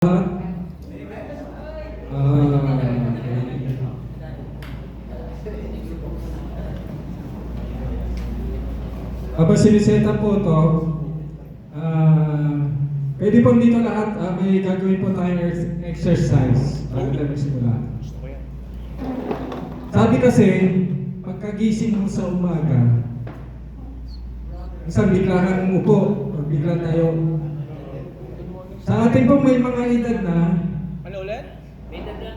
Kapag siniseta po ito, pwede po dito lahat, may gagawin po tayong exercise bago tayo magsimula. Sabi kasi, pagkagising mo sa umaga, isang biglaan umupo, o bigla tayo. Sa atin po may mga edad na. Ano ulit? May edad na.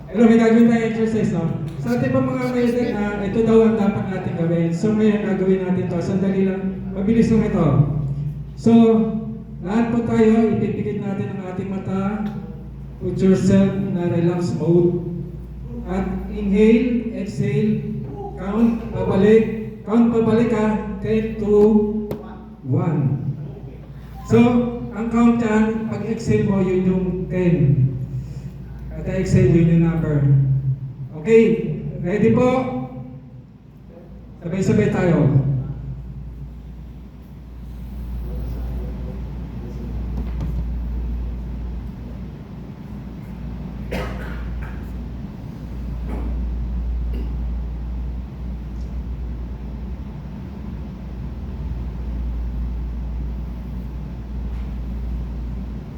Pero may gagawin tayong exercise, no? Sa atin po mga may edad na, ito daw ang dapat natin gawin. So ngayon gagawin natin to. Sandali lang, mabilis lang ito. So, lahat po tayo, ipipikit natin ang ating mata. Put yourself in a relax mode. At inhale, exhale, count pabalik ka, 10 to 1. So, ang count dyan, pag exhale mo, yun yung 10. At exhale, yun yung number. Okay, ready po? Sabay-sabay tayo.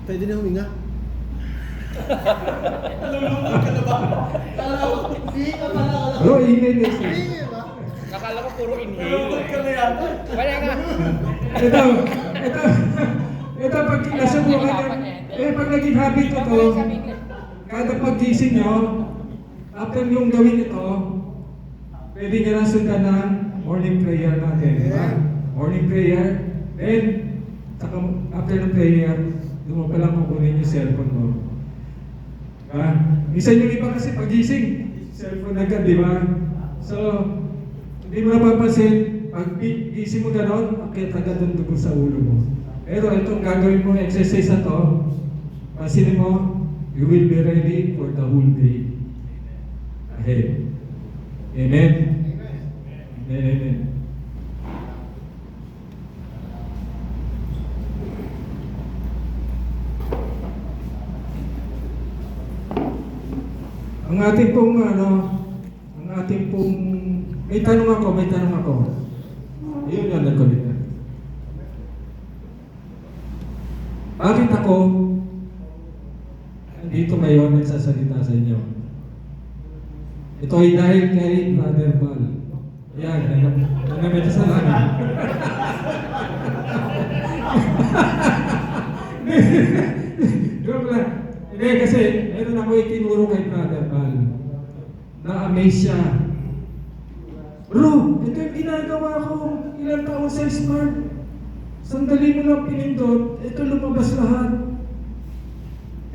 Pwede na huminga. Nalulungkot ka na ba? Hindi ka pala. Bro, inhale, exhale. Hindi ba? Nakala ko puro inhale. Nalulungkot ka na yata. Wala nga. Ito, pag nasubukan nyo, pag naging habit ko to, kada paggising nyo, after yung gawin ito, pwede nyo lang sundan ng morning prayer natin, di ba? Morning prayer, then, after ng prayer, doon mo palang kukunin yung cellphone mo. Diba? Minsan yung iba kasi pagising, cellphone agad, di ba? So, hindi mo napapansin, pag gising mo gano'n, akit agad ang dugo sa ulo mo. Pero itong gagawin mo exercise na to, pansinin mo, you will be ready for the whole day ahead. Amen? Amen, amen. Ang ating pong may tanong ako. Ayun yun, nagkulit na. Bakit ako nandito ngayon nagsasalita sa inyo? Ito ay dahil kay Brother Val. Ayan, nanamit sa namin. Joke lang. Hindi, kasi meron ako itinuro kay Brother Val. Na-amaze siya. Bro, ito yung ginagawa ko ilang taon sa Smart. Sandali mo lang pinindot, ito lumabas lahat.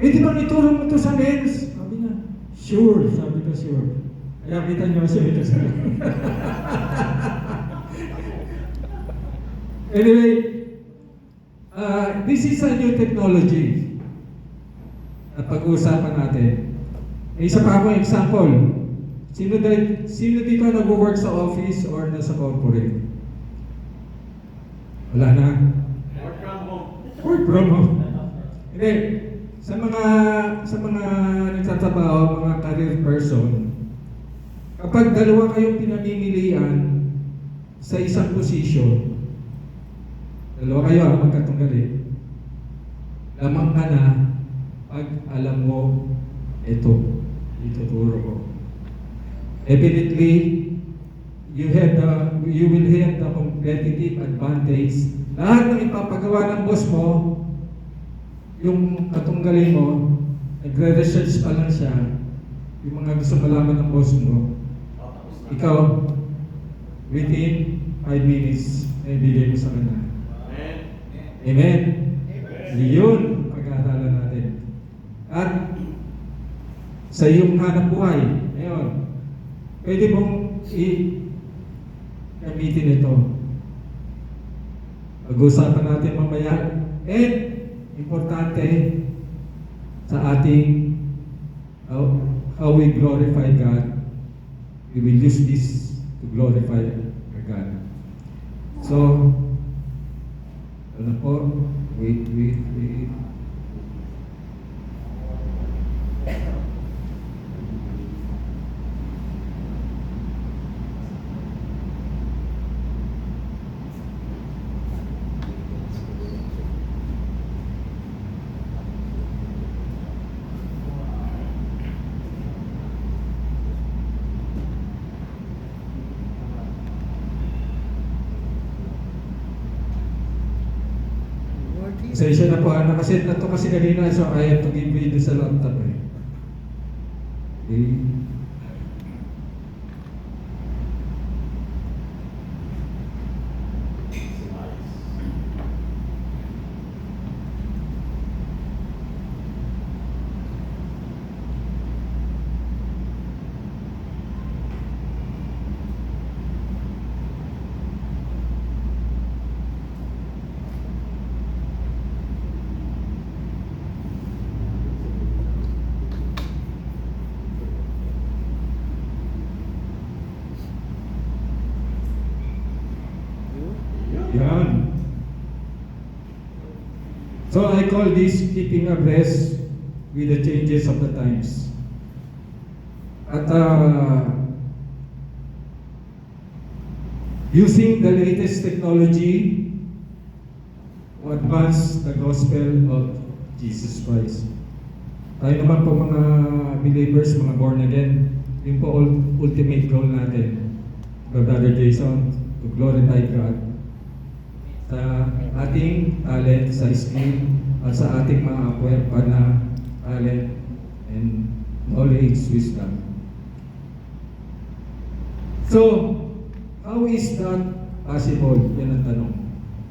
Eh di ba ituro mo ito sa lens? Sabi niya, sure. Sabi ko, sure. Kaya kita niyo siya ito sa Anyway, this is a new technology at pag-uusapan natin. Isa pa akong example. Sino dito nag-work sa office or nasa corporate? Wala na. Work from home. Work from home. Hindi. Sa mga nagtatrabaho, mga career person, kapag dalawa kayong pinamimilian sa isang posisyon, dalawa kayo magkatunggali, lamang ka na pag alam mo ito, ituturo ko. Evidently, you will have the competitive advantage. Lahat ng ipapagawa ng boss mo, yung katunggali mo, nagre-research pa lang siya, yung mga gusto malaman ng boss mo, ikaw, within 5 minutes, ibigay mo sa kanya. Amen? Yun, pag-aaralan natin. At sa iyong hanap buhay, ngayon, pwede mong gamitin ito. Pag-usapan natin mamaya. And, importante sa ating how we glorify God. We will use this to glorify God. So, ano po, Wait. Pasensya na po, nakaset na to kasi kanina, so I have to give you sa laptop eh. Okay. Yan. So I call this keeping abreast with the changes of the times. At using the latest technology to advance the gospel of Jesus Christ. Tayo naman po mga believers, mga born again, yun po ultimate goal natin. Brother Jason, to glorify God sa ating talent, sa skill, at sa ating mga akwerpa na talent and knowledge, wisdom. So, how is that possible? Yan ang tanong.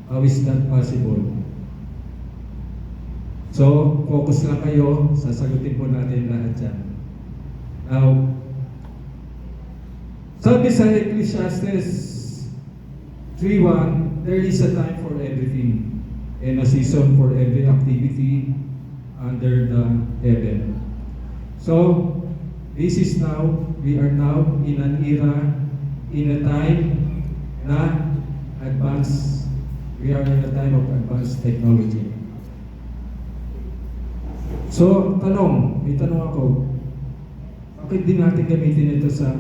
How is that possible? So, focus lang kayo, sasagutin po natin lahat yan. Now, sabi sa Ecclesiastes 3:1, there is a time for everything and a season for every activity under the heaven. So, this is now, we are now in an era, in a time na advanced, we are in a time of advanced technology. So, may tanong ako, bakit din natin gamitin ito sa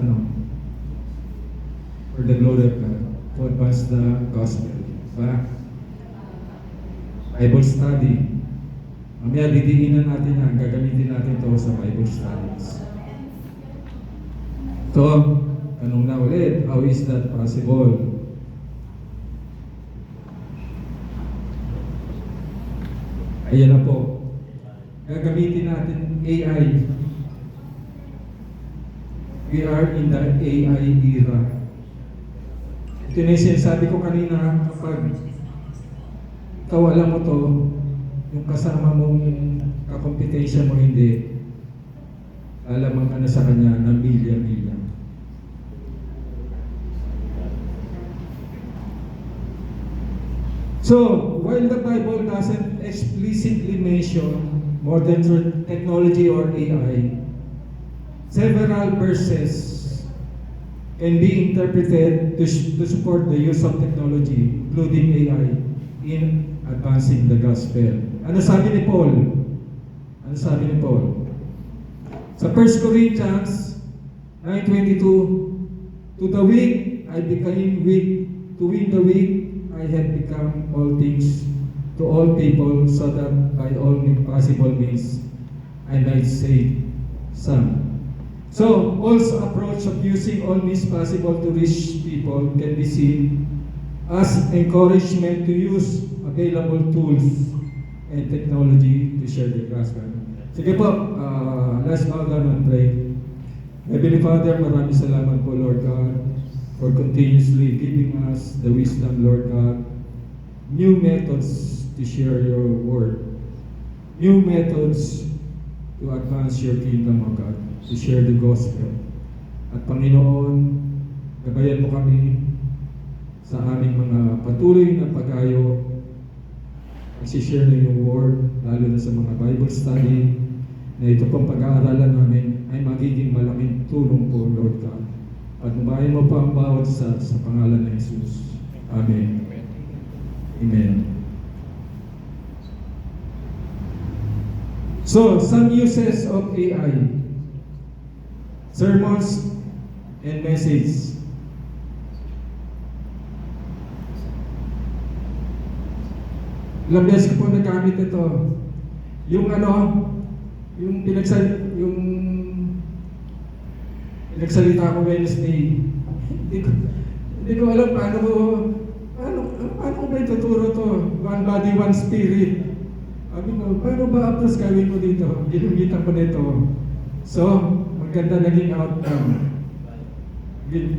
for the glory of God, to advance the gospel? Diba? Bible study. Mamaya didiinan natin yan, gagamitin natin ito sa Bible studies. So, tanong na ulit, how is that possible? Ayan na po. Gagamitin natin AI. We are in the AI era. Ito na yung sinasabi ko kanina, kapag ikaw alam mo to, yung kasama mong kakompetensiya mo hindi, alamang ka na sa kanya ng milya-milya. So, while the Bible doesn't explicitly mention modern technology or AI, several verses can be interpreted to support the use of technology, including AI, in advancing the gospel. Ano sabi ni Paul? Sa 1 Corinthians 9:22, to the weak I became weak, to win the weak I have become all things to all people, so that by all possible means I might save some. So, Paul's approach of using all means possible to reach people can be seen as encouragement to use available tools and technology to share the gospel. Sige po, let's bow down and pray. Heavenly Father, maraming salamat po, Lord God, for continuously giving us the wisdom, Lord God, new methods to share your word, new methods to advance your kingdom, O God, to share the gospel. At Panginoon, gabayan mo kami sa aming mga patuloy na pag-ayo, magsishare na yung word, lalo na sa mga Bible study, na ito pang pag-aaralan namin ay magiging malaking tulong po, Lord God. At umayin mo pa ang bawat sa pangalan ng Jesus. Amen. Amen. So, some uses of AI. Sermons and message. Ilang beses ko po nagamit ito. Yung yung pinagsalita ko Wednesday. Hindi ko alam paano ko ba ituturo to? One body, one spirit. Sabi ko, paano ba approach gawin ko dito? Ginugitan ko nito. So, maganda naging outcome.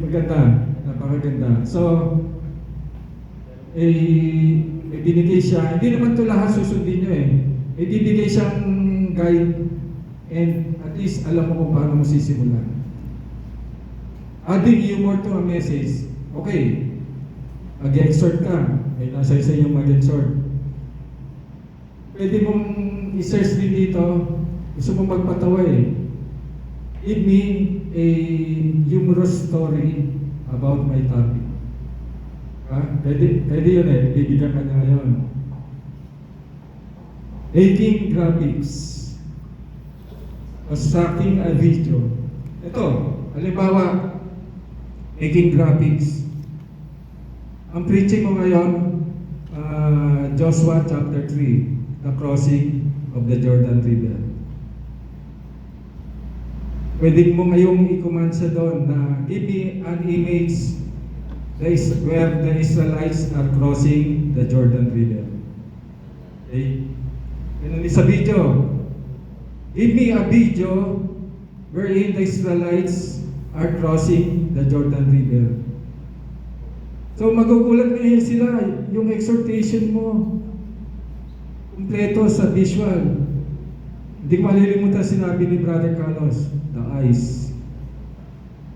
Maganda, napakaganda. So, may binigay siya, hindi naman ito lahat susundin nyo eh. May bibigay siyang guide and at least alam mo kung paano mo sisimulan. Adding humor to a message. Okay, mag-exhort ka. May nasa isa yung mag-exhort. Pwede mong i-search din dito. Gusto mong magpatawa eh. Give me a humorous story about my topic. Pwede yun eh. Bibigyan ka niya ngayon. Making graphics. Constructing a video. Ito, halimbawa, making graphics. Ang preaching mo ngayon, Joshua chapter 3, the crossing of the Jordan River. Pwede mo ngayong i-command siya doon na give me an image where the Israelites are crossing the Jordan River. Okay? Ganun sa video. Give me a video wherein the Israelites are crossing the Jordan River. So magugulat ngayon sila, yung exhortation mo, kumpleto sa visual. Hindi ko malilimutan sinabi ni Brother Carlos, the eyes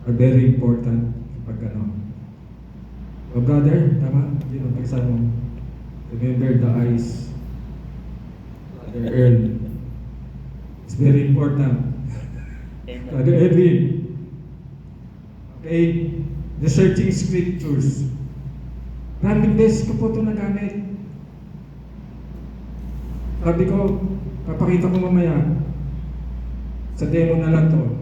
are very important kapag ano. O brother, tama? Hindi mo pagsabi mo. Remember the eyes. Brother Earl. It's very important. Brother Edwin. Okay, the searching scriptures. Maraming beses ko po ito nagamit. Sabi ko, papakita ko mamaya. Sa demo na lang to.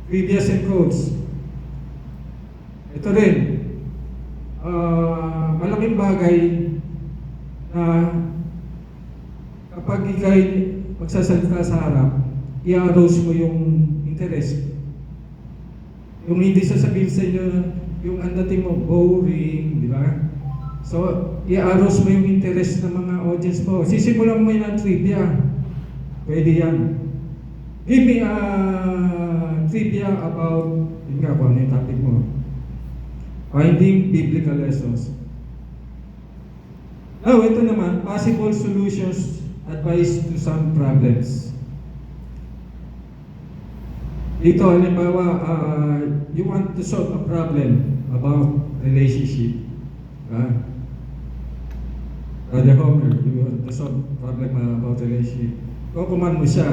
Previous and quotes. Ito rin. Malaking bagay na kapag ikay magsasalita sa harap, i-arouse mo yung interest. Yung hindi sasabihin sa inyo, yung andating mo, boring, di ba? So, i-arouse mo yung interest ng mga audience mo. Sisimulan mo yun ng trivia. Pwede yan. Give me a trivia about, yun nga po, ano yung topic mo? Finding biblical lessons. Now, ito naman, possible solutions, advice to some problems. Dito, halimbawa, you want to solve a problem about relationship. Brother Homer, you want to solve a problem about relationship. Kukuman mo siya.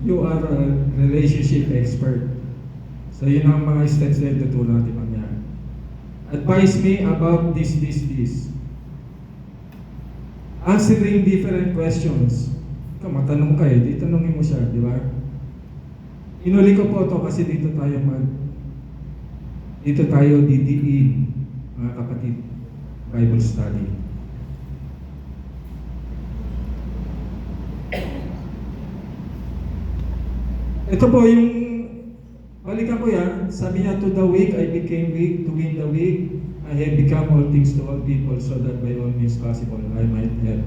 You are a relationship expert. So, yun ang mga steps na tutulong natin mamaya. Advise me about this. Answering different questions. Ikaw, matanong ka eh. Di tanongin mo siya, di ba? Inuli ko po ito kasi dito tayo DDE, mga kapatid, Bible study. Ito po yung, balikan ko yan, sabi niya, to the weak I became weak, to win the weak, I have become all things to all people so that by all means possible I might help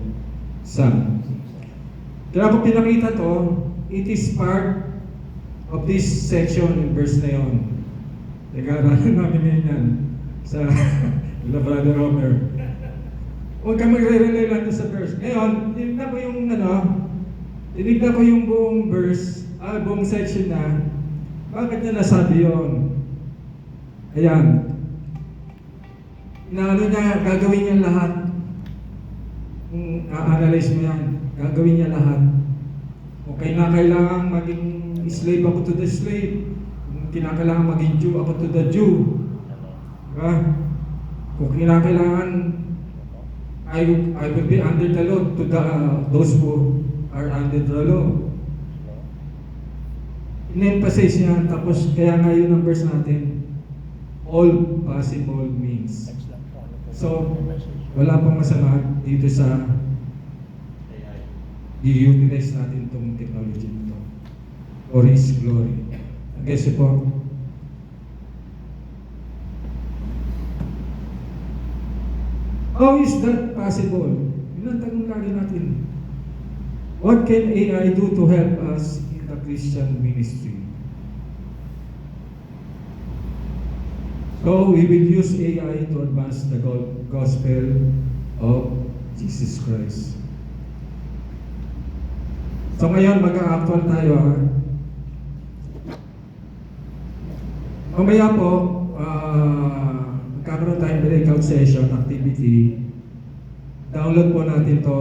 some. Kaya kung pinakita to, it is part of this section in verse na yun. Nag-aaralan namin ngayon yan sa Brother Homer. Huwag ka magre-relay lang sa verse. Ngayon, tinignan ko yung buong verse, buong section na, bakit niya nasabi yun? Ayan. Inaano niya, gagawin niya lahat. Kung a-analyze mo yan, gagawin niya lahat. Kung kailangan maging slave ako to the slave, kung kinakailangan maging Jew ako to the Jew, diba? Kung kinakailangan I will be under the law to those who are under the law. In-emphasize niya, tapos kaya nga yun ang verse natin, all possible means. So, wala pang masama dito sa i-utilize natin itong technology nito for His glory. Kasi po, how is that possible? Yun ang tanong lagi natin. What can AI do to help us in the Christian ministry? So, we will use AI to advance the gospel of Jesus Christ. So, ngayon, mag-a-actual tayo, ha? Mamaya po, magkakaroon tayong breakout session, activity. Download po natin to.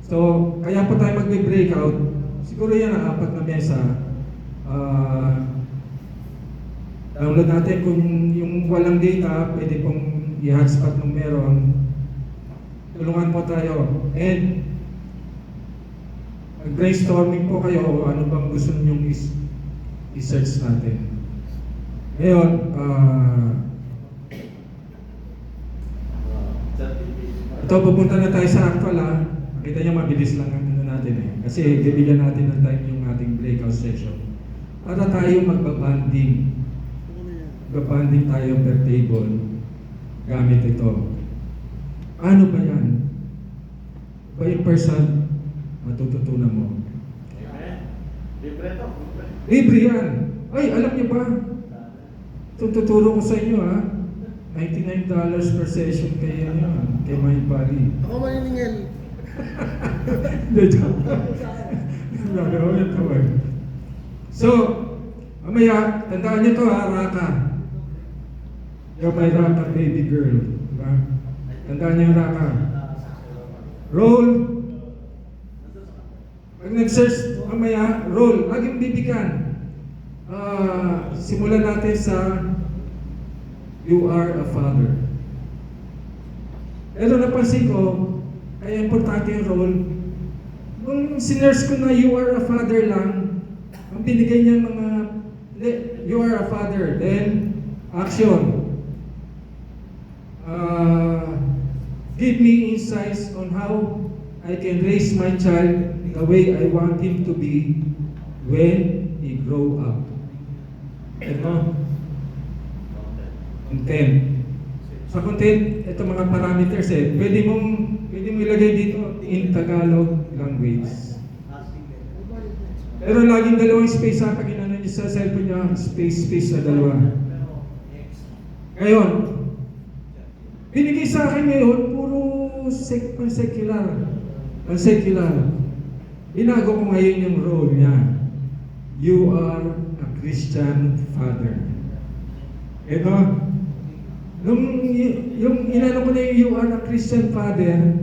So, kaya po tayo mag-breakout. Siguro yan ang 4 na mesa. Download natin kung yung walang data, pwede pong i-hotspot nung meron. Tulungan po tayo. And, brainstorming po kayo ano bang gusto ninyong i-search natin. Ngayon, ito pupunta na tayo sa actual, ha. Makita niyo mabilis lang ang ano natin eh. Kasi bibigyan natin ng time yung ating breakout session. Para tayo magbabanding. Magbabanding tayo per table gamit ito. Ano ba yan? Ba yung person matututunan mo? Amen. Libre to. Libre yan. Ay, alam niyo ba? Tututuro ko sa inyo, ha? $99 per session kay Mind Valley. Ako maniningil. Hindi, joke lang. Gagawin ito eh. So, mamaya, tandaan niyo to, ha, Raka. Yung may Raka baby girl. Diba? Tandaan niyo yung Raka. Roll. Pag nag-search, mamaya, roll. Laging bibigan. Simulan natin sa You are a father. Pero napansin ko, kaya importante yung role. Nung sinerge ko na you are a father lang, ang binigay niya mga, you are a father, then action. Give me insights on how I can raise my child the way I want him to be when he grow up. Ito, content. Sa content, ito mga parameters eh. Pwede mong ilagay dito in Tagalog language. Pero laging dalawang space ha, pag inano niyo sa cellphone niya, space na dalawa. Ngayon, binigay sa akin ngayon, puro secular. Ang secular. Binago ko ngayon yung role niya. You are a Christian father. Ito, yung inano ko na yung you are a Christian father,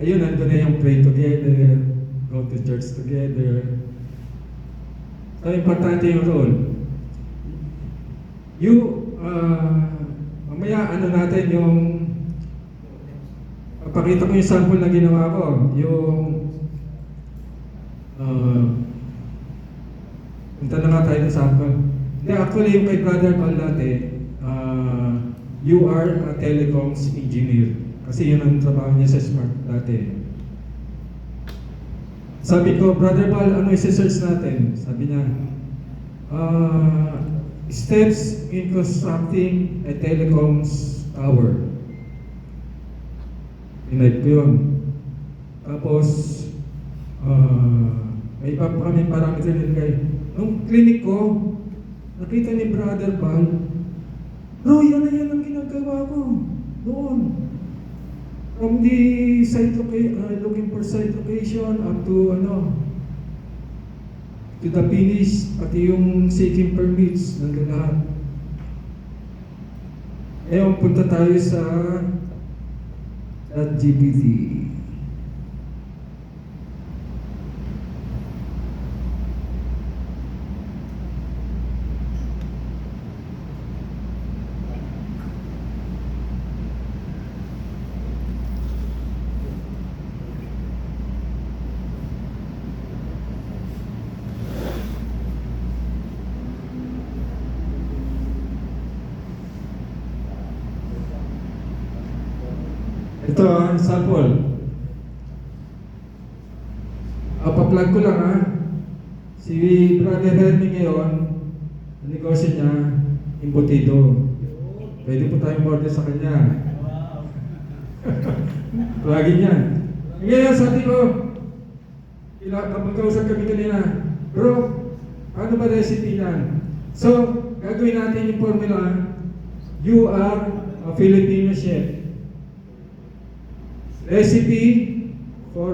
ayun, nandun na yung pray together, go to church together. So, importante yung role. Mamaya, ano natin yung, papakita ko yung sample na ginawa ko, yung, punta na nga tayo sa sample. Hindi, actually, yung kay Brother Paul dati, you are a telecoms engineer. Kasi yun ang trabaho niya sa Smart dati. Sabi ko, Brother Paul, ano isi-search natin? Sabi niya, steps in constructing a telecoms tower. Inayip ko yun. Tapos, may iba pa kami parameter nilagay. Nung clinic ko, nakita ni Brother Paul, bro, yan ang ginagawa ko doon. From the site looking for site location up to to the finish, pati yung seeking permits, nandun lahat. Ngayon, punta tayo sa ChatGPT. Ito sample. Pa-plug ko lang Si Brother Hermie ngayon, ang negosyo niya, embutido. Pwede po tayong order sa kanya. Plugin yan. Ngayon, sabi ko, kapag kausap kami kanina, bro, paano ba recipe yan? So, gagawin natin yung formula. You are a Filipino chef. Recipe for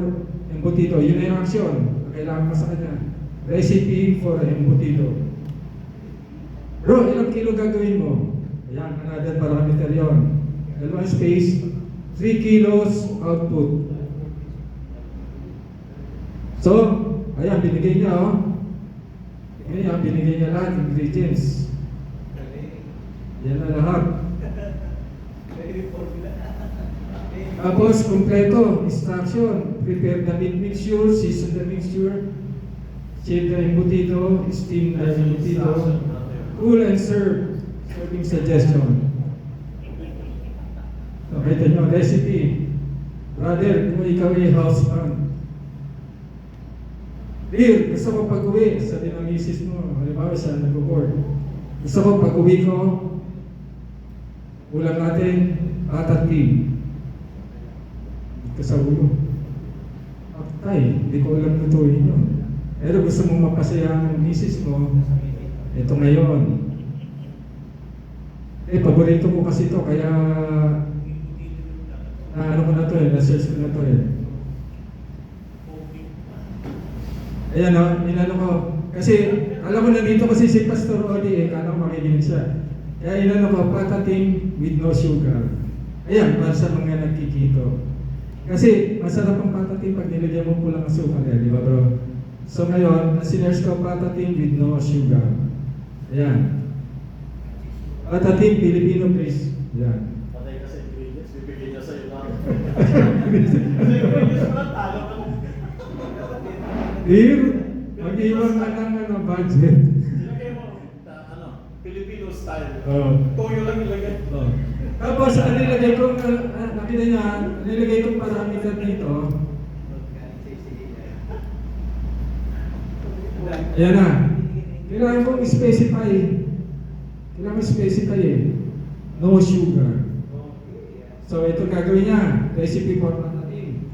embutido. Yun na yung action na kailangan mo sa kanya. Recipe for embutido. Bro, ilang kilo gagawin mo? Ayan, another parameter yun. Dalawang space, 3 kilos output. So, ayan, binigay niya Ngayon, binigay niya lahat, ingredients. Yan na lahat. Tapos, kompleto, instruction. Prepare the meat mixture, season the mixture, shape the embutido, steam the embutido, cool and serve. Serving suggestion. So, ito nyo, recipe. Brother, kung ikaw ay houseman. Dear, gusto ko pag-uwi, sabi ng misis mo, halimbawa siya nag-board. Gusto ko pag-uwi ko, ulam natin, patatim. Sa ulo. Tay, hindi ko alam lutuin yun. Pero gusto mong mapasaya ang misis mo, ito ngayon. Paborito ko kasi ito, kaya ano ko na ito na-search ko na ito Ayan inano ko. Kasi, alam ko nandito kasi si Pastor Oli kala ko makikinig siya. Kaya inano ko, patatim with no sugar. Ayan, para sa mga nagkikito. Kasi masarap ang patatim pag nilagyan mo pulang asukal di ba bro? So ngayon, sinerge ko patatim with no sugar. Ayan. Patatim Filipino please. Ayan. Patay ka sa ingredients, bibigyan niya sa'yo lang. Kasi ingredients mo lang, talo ka lang. Dear, mag-iwan ka ng budget. Nilagay mo, Filipino style. Toyo lang nilagay. Tapos, nilagay ko, nakita niya, nilagay ko parameter dito. Ayan na. Kailangan kong specify. Kailangan specify no sugar. So, ito gagawin niya. Recipe for patatim.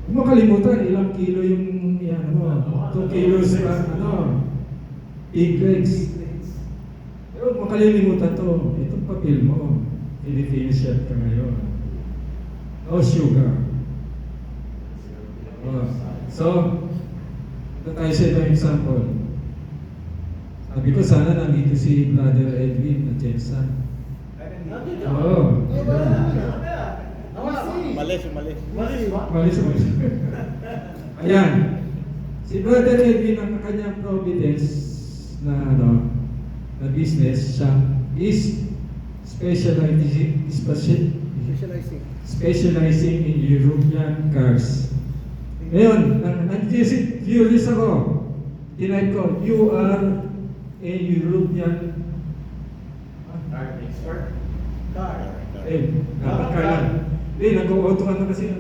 Huwag mo kalimutan, ilang kilo yung, 2 kilos pa, pig legs. Pero huwag mo kalilimutan to. Itong papel mo. Filipino chef ka ngayon. No sugar. So, ito tayo sa ibang example. Sabi ko sana nandito si Brother Edwin na Jensen. Oo. Malis. Malis ba? Malis. Ayan. Si Brother Edwin ang kanyang Providence na na business siya is specializing in European cars. Ngayon, nag-curious ako. Tinipe ko, you are a European Car expert. dapat ka lang. Nag-auto ka na kasi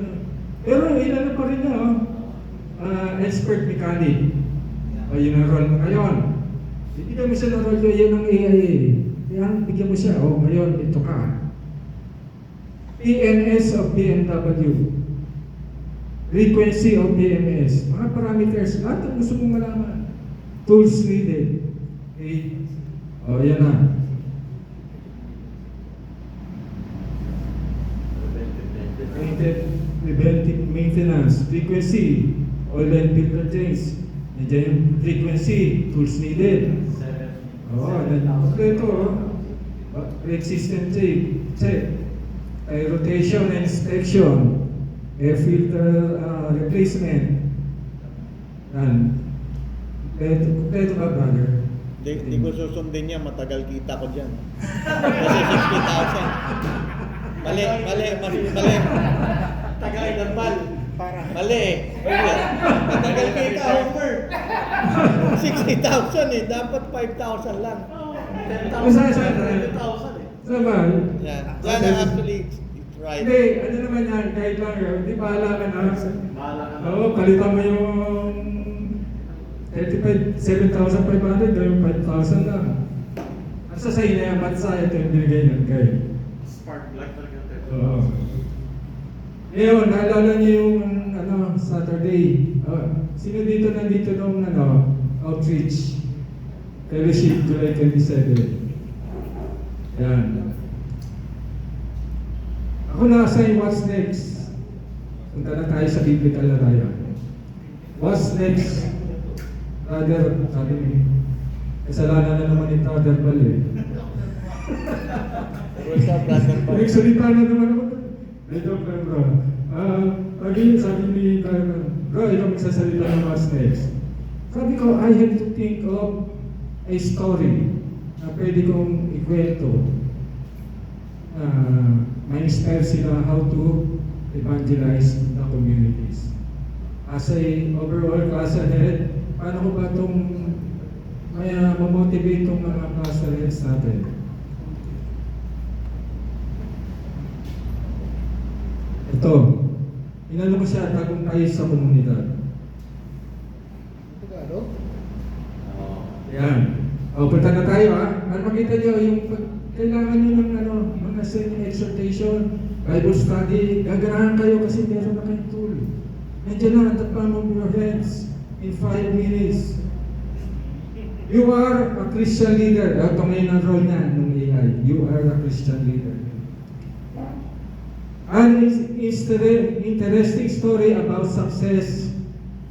Pero ilan pa rin niya, expert mechanic. Yun ang role mo ngayon. Hindi kami siya na-role ko, yan ang AIA. Kaya bigyan mo siya, ngayon, ito ka. PNS of BMW. Frequency of PMS. Mga parameters, lahat ang gusto mong malaman. Tools needed. Okay. Yan na. Preventive maintenance. Frequency. Oil and filter change. Nandiyan yung frequency. Tools needed. Ito. Brake system check. Rotation and inspection. Air filter replacement. Yan. Kompleto ka, brother. Hindi ko susundin niya, matagal kita ko dyan. Kasi 60,000. Mali. Tagay ng bal. Mali. Matagal kita, Homer. 60,000 Dapat 5,000 lang. 10,000 eh. Saan ba? Yan. Yan actually, Right. Hindi, ano naman yan, kahit lang yun, di bahala ka na. Bahala ka na. Oo, palitan mo yung 7,500, gawin 5,000 lang. Asa sa ina yung bansa, ito yung binigay ng kay. Spark light talaga ito. Oo. Ngayon, naalala niyo yung Saturday. Sino dito nandito nung outreach? Fellowship, July 27. Yan. Ako na-assign what's next. Punta na tayo sa biblical na tayo. What's next? Brother, sabi ni, kasalanan na naman ni Brother Bal eh. What's up, brother? Nagsalita na naman ako. Medyo bro. Sabi ni bro, ikaw magsasalita ng what's next. Sabi ko, I have to think of a story na pwede kong ikwento. Ma-inspire sila how to evangelize the communities. As a overall class head, paano ko ba itong ma-motivate itong mga class heads natin? Ito, inano ko siya, tagumpay sa komunidad. Tagalog? Oo. Yan. O, punta na tayo Para makita nyo, yung kailangan nyo ng mga exhortation, Bible study, gaganahan kayo kasi meron na kayong tool. Nandiyan na at the palm of your hands in 5 minutes. You are a Christian leader. Ito ngayon ang role niya ng AI. You are a Christian leader. An interesting story about success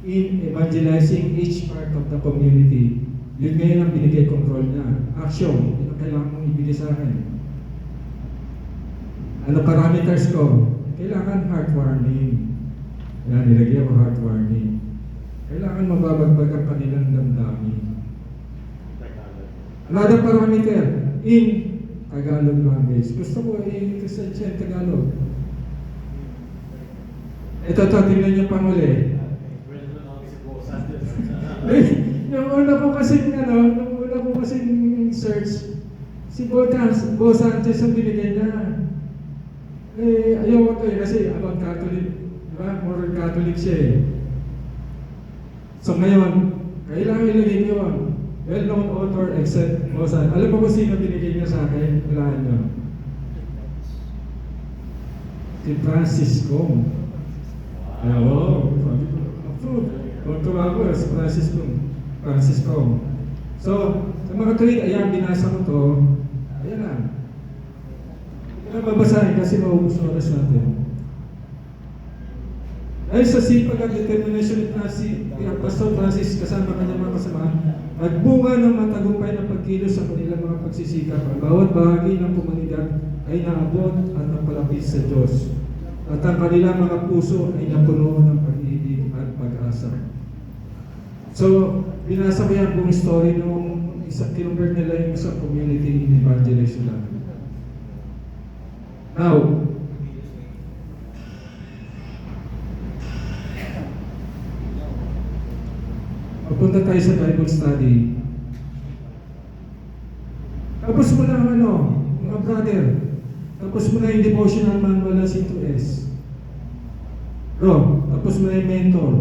in evangelizing each part of the community. Yun ngayon ang binigay kong role niya. Action. Yun ang kailangan mong ibigay sa akin. Ano parameters ko? Kailangan heartwarming. Yan, nilagay ako heartwarming. Kailangan mababagbag ang kanilang damdamin. Tagalog. Another parameter, in Tagalog language. Gusto ko i-present siya in Tagalog. Ito, tingnan niyo pang uli. Well, ano si Bo Santos. Yung una ko kasing search, si Bo Sanchez ang binigay niya. Ayaw ko ito kasi about Catholic, di ba? Moral Catholic siya eh. So ngayon, kailangan ilagay niyo yun. Well-known author except Bo Sanchez. Alam mo kung sino binigay niya sa akin? Kailangan niyo. Si Francisco. Oo, sabi ko, approve. Tuwa ko, si Francisco. So, sa mga tuwid, ayan, binasa ko to. Ayan na. Hindi na babasahin kasi maubos na oras natin. Dahil sa sipag at determination ni Pastor Francis kasama kanyang mga kasama, nagbunga ng matagumpay na pagkilos sa kanilang mga pagsisikap. Ang bawat bahagi ng komunidad ay naabot at napalapit sa Diyos. At ang kanilang mga puso ay napuno ng pag-ibig at pag-asa. So, binasa ko yan buong story nung kinonvert nila yung isang community in evangelization lang. Now, papunta tayo sa Bible study. Tapos mo na mga brother, tapos mo na yung devotional manual ng C2S. Bro, tapos mo na yung mentor.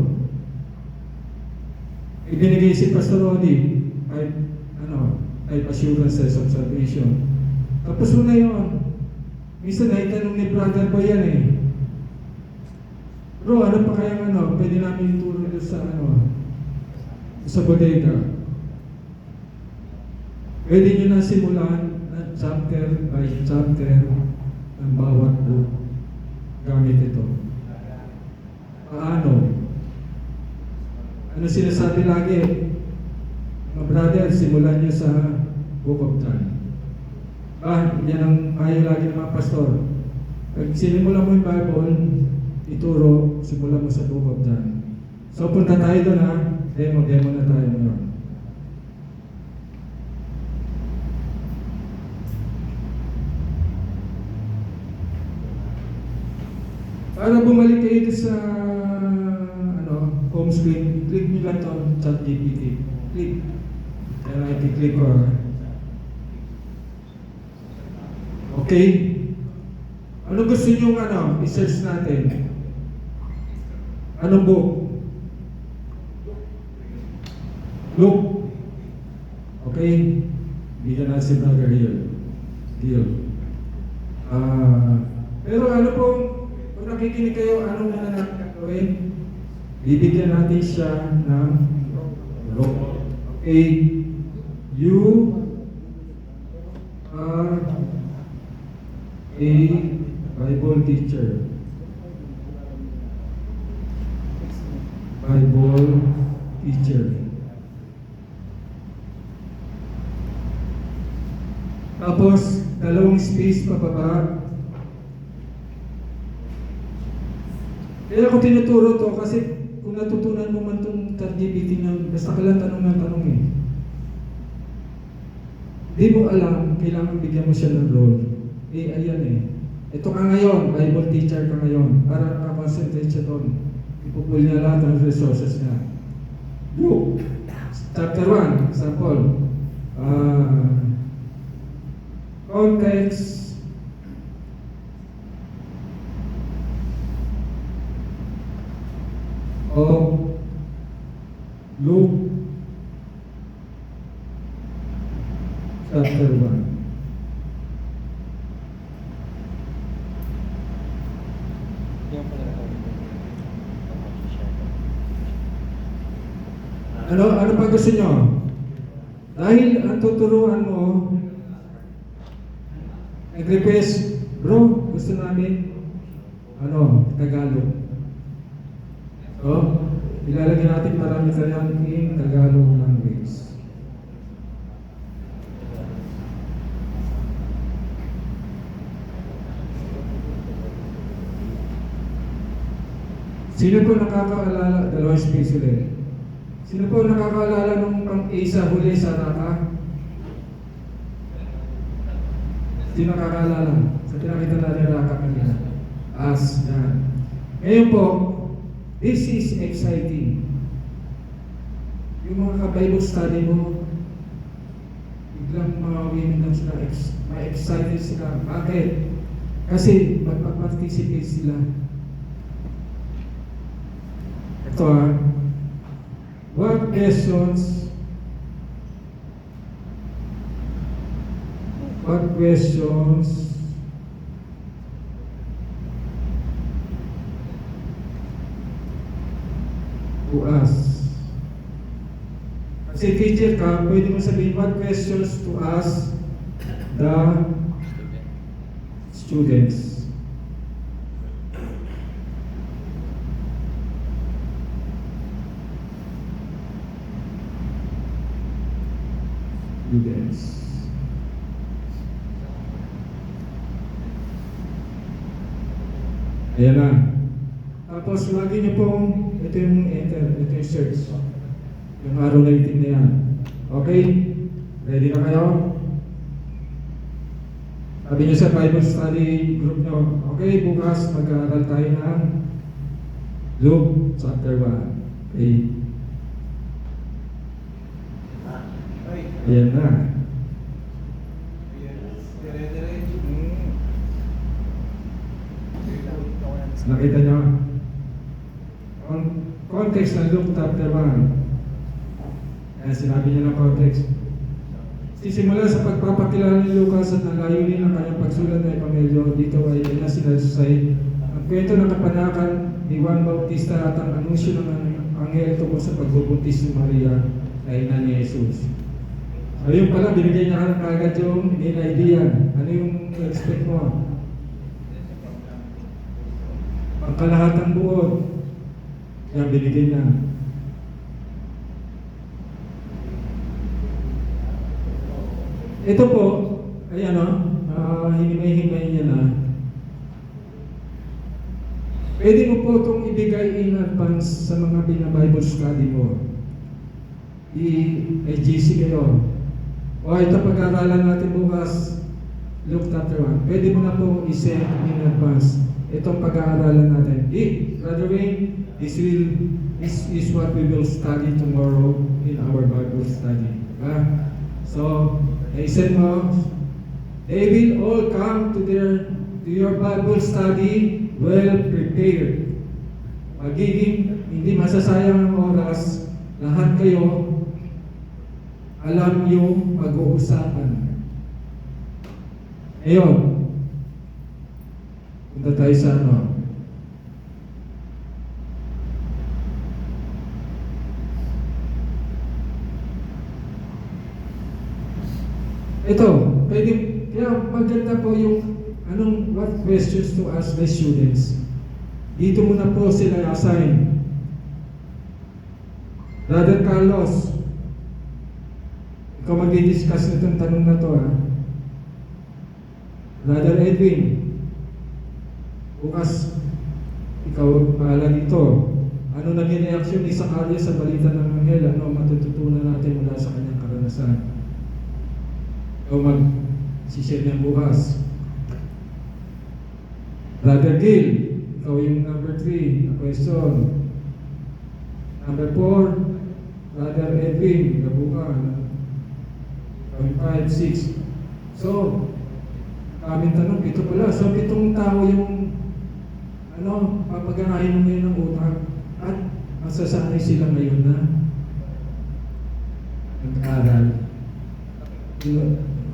Ibinigay si Pastor Rodi, type assurance of salvation. Tapos mo na yun. Minsan naitanong ni Brother Boy yan eh. Bro, ano pa kaya pwede namin ituro doon sa bodega. Pwede nyo na simulan na chapter by chapter ng bawat book gamit ito. Paano? Ano sinasabi lagi? Mga brother, simulan nyo sa Book of John. Yan ang ayaw lagi ng mga pastor. Pag sinimulan mo yung Bible, ituro, simulan mo sa Book of John. So punta tayo doon Demo na tayo ngayon. Para bumalik kayo sa home screen, click nyo lang ito, ChatGPT. Click. Kaya i-click ko. Okay. Ano gusto nyo i-search natin? Anong book? Luke. Okay? Bigyan natin si Brother Deal. Pero kung nakikinig kayo, anong muna natin gagawin? Bibigyan natin siya ng Luke. Okay? You are a Bible teacher. Bible teacher. Tapos, dalawang space pababa. Kaya ako tinuturo to kasi kung natutunan mo man itong ChatGPT na basta ka lang tanong ng tanong eh. Di mo alam, kailangan bigyan mo siya ng role. Ayan eh. Ito ka ngayon, Bible teacher ka ngayon. Para nakakonsentrate siya doon. Ipupul niya lahat ng resources niya. Luke, chapter 1, example. Context. Of Luke chapter 1. Ano pa gusto nyo? Dahil ang tuturuan mo, nag-request, bro, gusto namin, Tagalog. So, ilalagay natin marami kanyang in Tagalog language. Sino po nakakaalala, dalawang space ulit. Sino po nakakaalala nung pang-A sa huli sa Raka? Sino nakakaalala? Sa pinakita natin Raka kanina. As, yan. Ngayon po, this is exciting. Yung mga ka-Bible study mo, biglang mga women lang sila, ma-excited sila. Bakit? Kasi magpa-participate sila. Ito what questions to ask? Kasi teacher ka, pwede mo sabihin what questions to ask the students. Ayan na. Tapos lagi niyo pong, ito yung enter, ito yung search. Yung araw na itim na yan. Okay? Ready na kayo? Sabi niyo sa Bible study group niyo, okay, bukas mag-aaral tayo ng Luke chapter 1. Okay? Ayan na. Nakita niyo? Context ng Luke chapter 1. Kaya sinabi niya ng context. Sisimula sa pagpapakilala ni Lucas at ang layunin ng kanyang pagsulat ng Ebanghelyo, dito ay sinasaysay ang kwento ng kapanakan ni Juan Bautista at ang anunsyo ng anghel tungkol sa pagbubuntis ni Maria na ina ni Jesus. Ayun pala, binigay niya ka agad yung main idea. Ano yung expect mo? Ang kalahatang buod. Yan, binigay na. Ito po, ayan hinimay-himay niya na. Pwede mo po itong ibigay in advance sa mga bina-Bible study mo. I-GC kayo. O ito pag-aaralan natin bukas, Luke chapter 1. Pwede mo na po i-send in advance itong pag-aaralan natin. Brother Wayne, this is what we will study tomorrow in our Bible study. So, i-send mo, they will all come to their to your Bible study well prepared. Magiging hindi masasayang ang oras, lahat kayo alam yung pag-uusapan. Ngayon, punta tayo sa ano. Ito, pwede, kaya maganda po yung what questions to ask the students. Dito muna po sila assign. Brother Carlos, ikaw mag-discuss nitong tanong na to ha. Brother Edwin, bukas ikaw bahala dito. Ano naging reaksyon ni Zacarias sa balita ng anghel? Ano ang matututunan natin mula sa kanyang karanasan? Ikaw mag-share niyan bukas. Brother Gil, ikaw yung number 3 na question. Number 4, Brother Edwin, nabukan. Ikaw yung 5, 6. So, kaming tanong, 7 pala. So, 7 tao yung papaganahin mo ngayon ng utak at masasanay sila ngayon na nag-aral.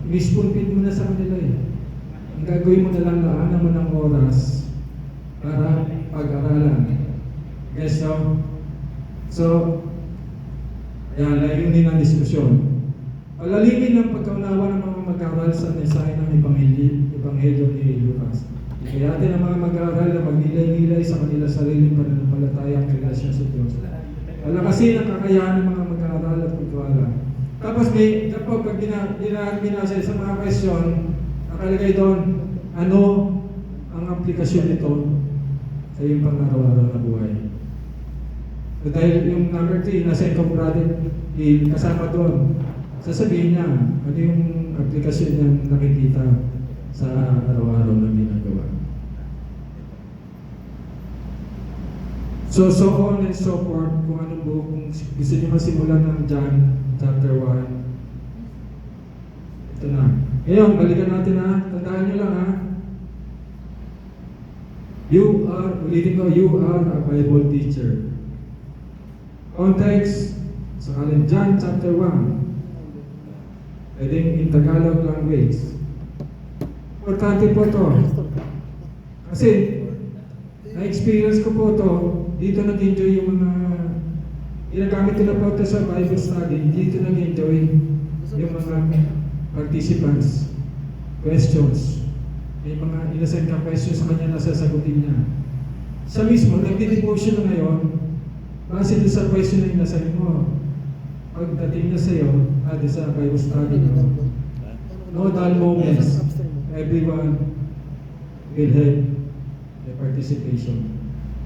I-spoon feed mo na sa kanila eh. Ang gagawin mo na lang, laanan mo ng oras para pag-aralan. Yes, so, ayan, layunin ng diskusyon. Palalimin ang pagkaunawa ng mga mag-aaral sa mensahe ng Ebanghelyo ni Lucas. Kaya natin ang mga mag-aaral na magnilay-nilay sa kanila sariling pananampalataya at relasyon sa Diyos. Wala kasi ang kakayahan ng mga mag-aaral at pagkawala. Tapos kapag binasa sa mga question, nakalagay doon, ano ang aplikasyon nito sa iyong pang-araw-araw na buhay. So dahil yung number 3, nasa ikaw brother, kasama doon, sasabihin niya, ano yung aplikasyon niya nakikita sa araw-araw na ginagawa. So on and so forth, kung anong buo, kung gusto niyo masimulan ng John chapter 1. Ito na. Ngayon, balikan natin ha. Tandaan niyo lang ha. Ulitin ko, you are a Bible teacher. Context, sa John chapter 1. Pwedeng in Tagalog language. Importante po to. Kasi, na-experience ko po to, dito nag-enjoy yung mga ginagamit ko na po ito sa Bible study, dito nag-enjoy yung mga participants, questions. May mga innocent ka questions sa kanya na sasagutin niya. Siya mismo, nag-devotion na ngayon, base doon sa question na inasagot mo. Pagdating niya sa iyo, sa Bible study mo, no dull moments, everyone will have the participation.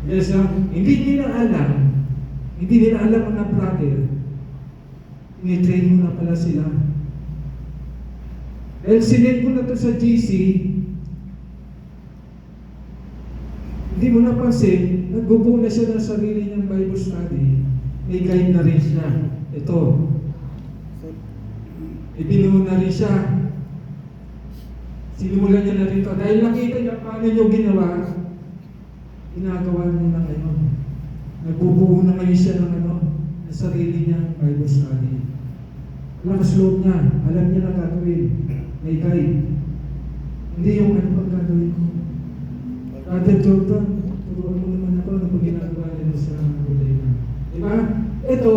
Yes, hindi nila alam mga brother, ini-train mo na pala sila. Dahil sinend mo na to sa GC, hindi mo napansin, nagbubuo na siya ng sarili niyang Bible study, may guide na rin siya. Ito, ibinuo na rin siya. Sinimulan niya na rin ito. Dahil nakita niya paano niyo ginagawa niya na ngayon. Nagbubuo na ngayon siya ng sarili niyang Bible study. Lakas loob niya. Alam niya na gagawin. May guide. Hindi yung ano pang gagawin ko. Brother Jordan, turuan mo naman ako na pag ginagawa niya sa kulay na. Diba? Ito,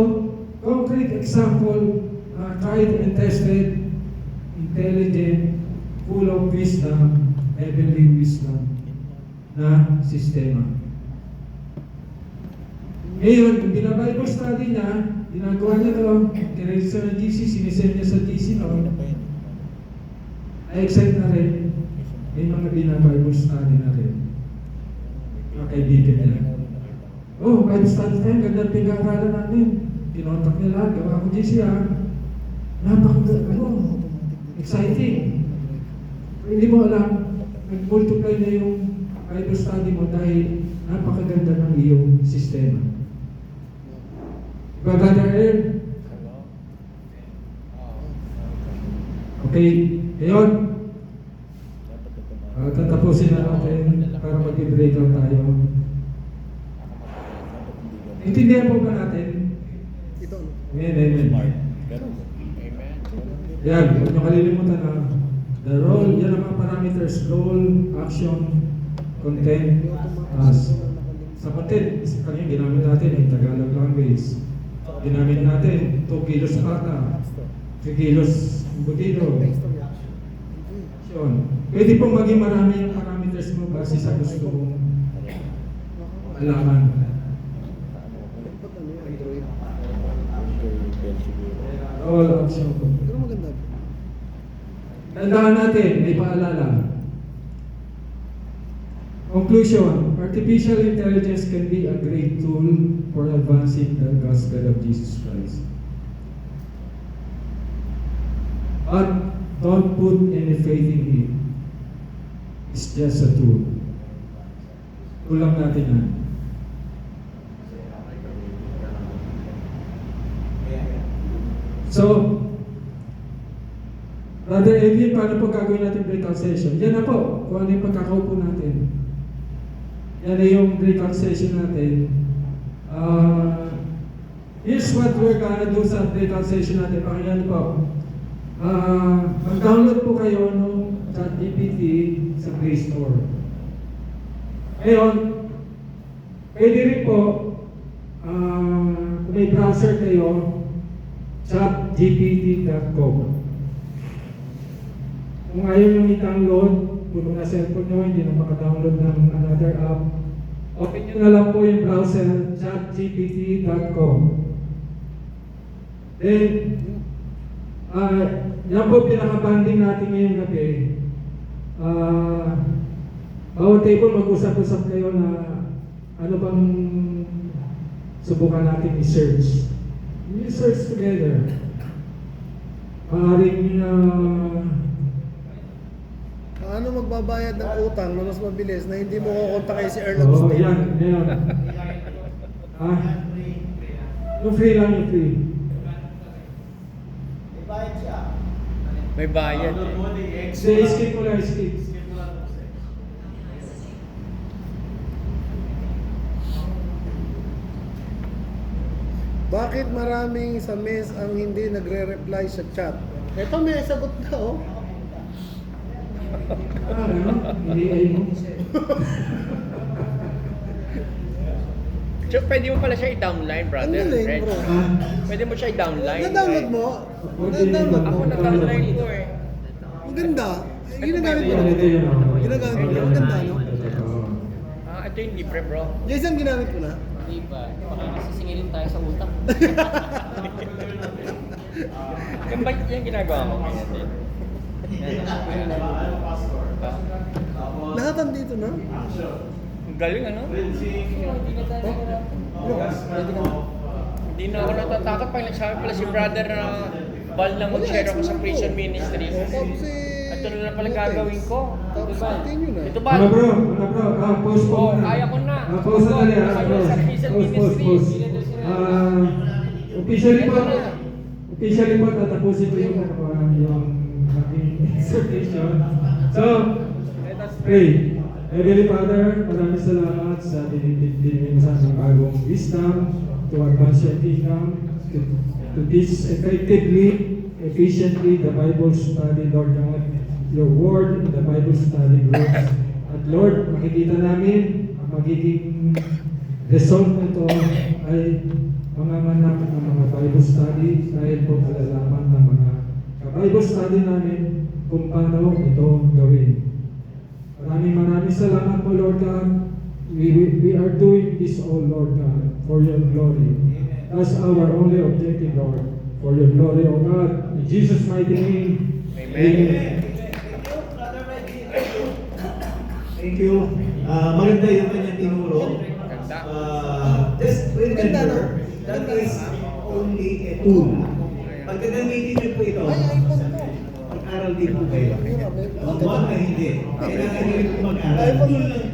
concrete example, tried and tested, intelligent, full of wisdom, heavenly wisdom na sistema. Ngayon, yung binabible study niya, ginagawa niya ito, kinregister ng GC, sinisend niya sa GC noon, na-excite na rin, may mga binabible study na rin. Mga kaibigan niya. Oh, Bible study tayo, ganda pinag-aaralan natin. Kinontak niya lahat, gawa ko GC exciting. Hindi mo alam, nag-multiply na yung Bible study mo dahil napakaganda ng iyong sistema. Diba, Brother Aaron? Okay, ngayon, tatapos tapusin na natin para mag-breakout tayo. Intindihan po ba natin? Ito, ano? Amen, amen. Ganun. Yan, huwag niyo kalilimutan na the role, yan ang mga parameters, role, action, content, task. Sa content, kanina ginamit natin yung Tagalog language. Ginamit natin 2 kilos pata, 3 kilos butido. Action. Pwede pong maging marami yung parameters mo base sa gusto mong alaman. Role, action, content. Pero maganda. Tandaan natin, may paalala. Conclusion, artificial intelligence can be a great tool for advancing the gospel of Jesus Christ. But don't put any faith in it. It's just a tool. Kulang natin yan. So, Brother Edwin, paano po gagawin natin breakout session? Yan na po, kung ano yung pagkakaupo natin. Yan na yung breakout session natin. Here's what we're gonna do sa breakout session natin. Pakinggan po. Mag-download po kayo ng ChatGPT sa Play Store. Ngayon, pwede rin po, kung may browser kayo, chatgpt.com. Kung ayaw nyo i-download, puno na cellphone nyo, hindi na maka-download ng another app, open nyo na lang po yung browser, chatgpt.com. Then, yan po pinaka-banding natin ngayong gabi. Bawat table, mag-usap-usap kayo na ano bang subukan natin i-search. I-search together. Maaaring Paano magbabayad ng utang na mas mabilis na hindi mo kukontakin si Earl oh, Agustin? yan. Yung free lang, yung free. May bayad eh. Say, skip mo lang, skip. Bakit maraming sa mess ang hindi nagre-reply sa chat? Ito may sagot na oh. Ano? Hindi ay mo. So, pwede mo pala siya i-downline, brother. Ang galing, Red. bro. Pwede mo siya i-downline. Na-download mo? Na-download mo? Ako na-downline ito eh. Maganda. Ginagamit mo na Ito ito. yun, oh. Ginagamit mo na. Maganda, no? Ito yung libre, bro. Jason, ginamit mo na? Hindi pa. Baka nasisingilin tayo sa utak. Yung ba yung ginagawa mo? Lahat andito na? Ang galing, ano? Hindi na tayo nagarapan. Hindi na ako natatakot pag nagsabi pala si brother na bal na mag-share ako sa prison ministry. Tapos Ito na pala gagawin ko. Tapos continue na. Ito ba? Ano bro? Pause po Oh, muna. kaya ko na. Pause na dali. Sa prison ministry. Officially po, tatapusin ko yung aking exhortation. So, let us pray. Heavenly Father, maraming salamat sa dinigin sa aming bagong wisdom to advance your kingdom, to teach effectively, efficiently the Bible study, Lord God, your word in the Bible study groups. At Lord, makikita namin ang magiging result nito ay mga manap ng mga Bible study dahil po malalaman ng mga Bible study namin kung paano ito gawin. Maraming salamat po, Lord God. We are doing this all, Lord God, for your glory. That's our only objective, Lord, for your glory, O God. In Jesus' mighty name, Amen. Thank you. Maganda yung kanyang tinuro. Ganda. Just remember, that is only a tool. Pag gagamitin niyo po ito, mag-aral din po kayo. Huwag na hindi. Kailangan niyo rin po mag-aral. Tool lang